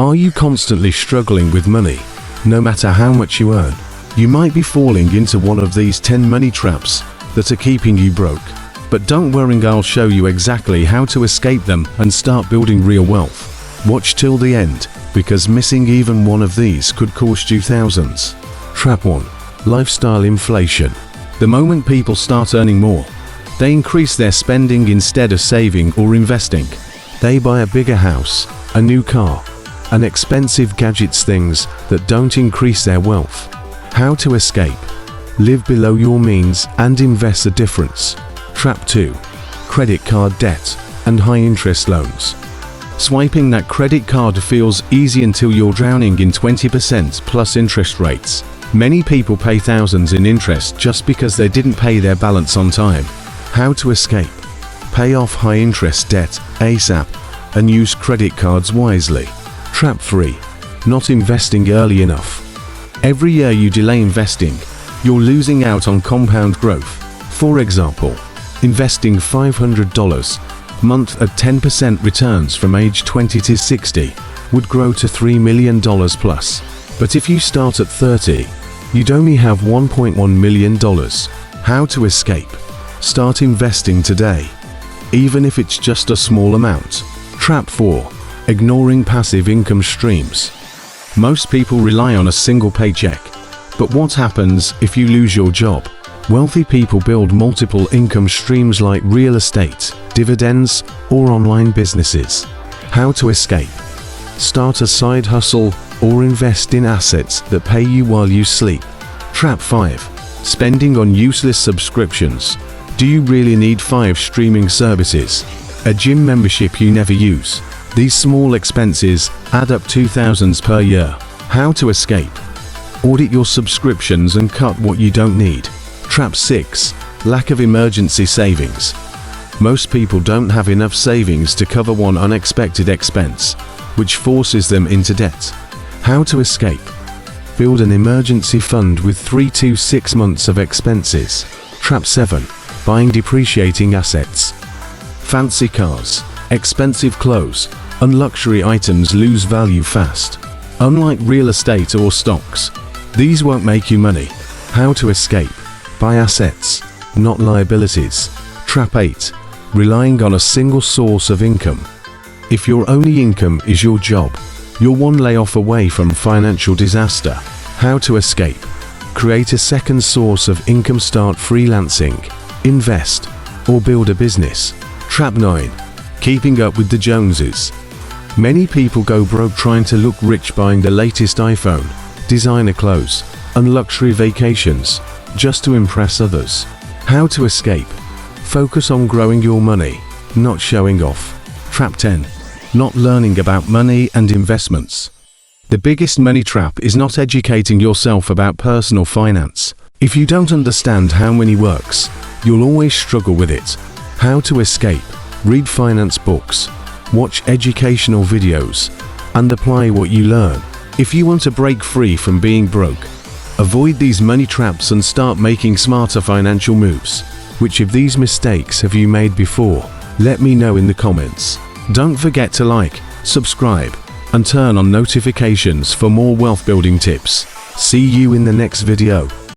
Are you constantly struggling with money? No matter how much you earn, you might be falling into one of these 10 money traps that are keeping you broke. But don't worry, I'll show you exactly how to escape them and start building real wealth. Watch till the end, because missing even one of these could cost you thousands. Trap 1. Lifestyle inflation. The moment people start earning more, they increase their spending instead of saving or investing. They buy a bigger house, a new car, and expensive gadgets, things that don't increase their wealth. How to escape? Live below your means and invest the difference. Trap 2. Credit card debt and high interest loans. Swiping that credit card feels easy until you're drowning in 20% plus interest rates. Many people pay thousands in interest just because they didn't pay their balance on time. How to escape? Pay off high interest debt ASAP and use credit cards wisely. Trap 3. Not investing early enough. Every year you delay investing, you're losing out on compound growth. For example, investing $500 a month at 10% returns from age 20 to 60 would grow to $3 million plus. But if you start at 30, you'd only have $1.1 million. How to escape? Start investing today, even if it's just a small amount. Trap 4. Ignoring passive income streams. Most people rely on a single paycheck, but what happens if you lose your job? Wealthy people build multiple income streams like real estate, dividends, or online businesses. How to escape? Start a side hustle or invest in assets that pay you while you sleep. Trap 5. Spending on useless subscriptions. Do you really need 5 streaming services? A gym membership you never use? These small expenses add up to thousands per year. How to escape? Audit your subscriptions and cut what you don't need. Trap 6. Lack of emergency savings. Most people don't have enough savings to cover one unexpected expense, which forces them into debt. How to escape? Build an emergency fund with 3 to 6 months of expenses. Trap 7. Buying depreciating assets. Fancy cars, expensive clothes, and luxury items lose value fast. Unlike real estate or stocks, these won't make you money. How to escape? Buy assets, not liabilities. Trap 8. Relying on a single source of income. If your only income is your job, you're one layoff away from financial disaster. How to escape? Create a second source of income. Start freelancing, invest, or build a business. Trap 9. Keeping up with the Joneses. Many people go broke trying to look rich, buying the latest iPhone, designer clothes, and luxury vacations, just to impress others. How to escape? Focus on growing your money, not showing off. Trap 10. Not learning about money and investments. The biggest money trap is not educating yourself about personal finance. If you don't understand how money works, you'll always struggle with it. How to escape? Read finance books, watch educational videos, and apply what you learn. If you want to break free from being broke, avoid these money traps and start making smarter financial moves. Which of these mistakes have you made before? Let me know in the comments. Don't forget to like, subscribe, and turn on notifications for more wealth building tips. See you in the next video.